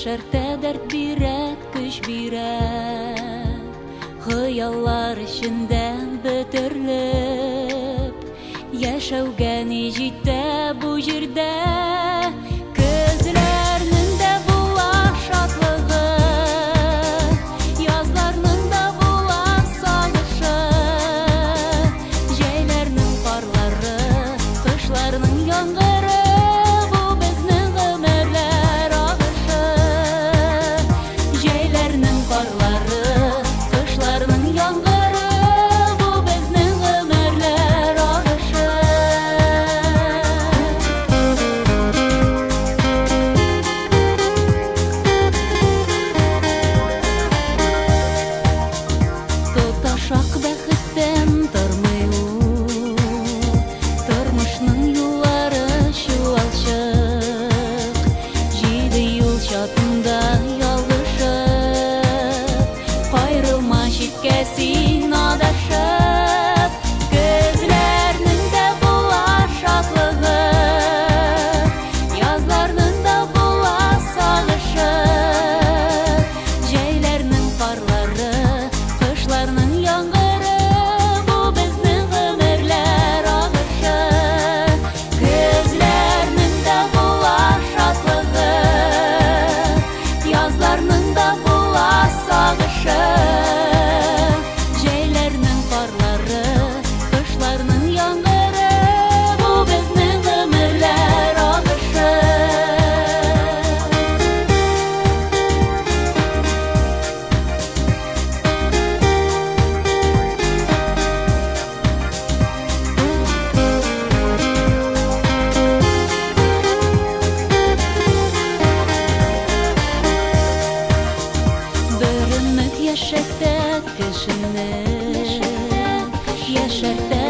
Яшәртә дәрт бирә, көч бирә, хыяллар эчендә бөтерлеп, яшәүгә ни җитә бу җирдә. Көзләрнең дә була шатлыгы, язларның да була сагышы, җәйләрнең карлары, кышларның яңгыры, бу безнең гомерләр агышы. Җәйләрнең карлары, кышларның яңгыры, бу безнең гомерләр агышы. Тоташак бәхеттән тормый ул, тормышның юллары чуалчык, җиде юл чатында ялгышып, кайрылма читкә син адашып. Көзләрнең дә була шатлыгы, язларның да була сагышы, җәйләрнең карлары, кышларның яңгыры, бу безнең гомерләр агышы. Көзләрнең дә була шатлыгы, язларның да була сагышы, җәйләрнең карлары, кышларның яңгыры, бу безнең гомерләр агышы. Бер өмет яшәртә кешене, яшәртә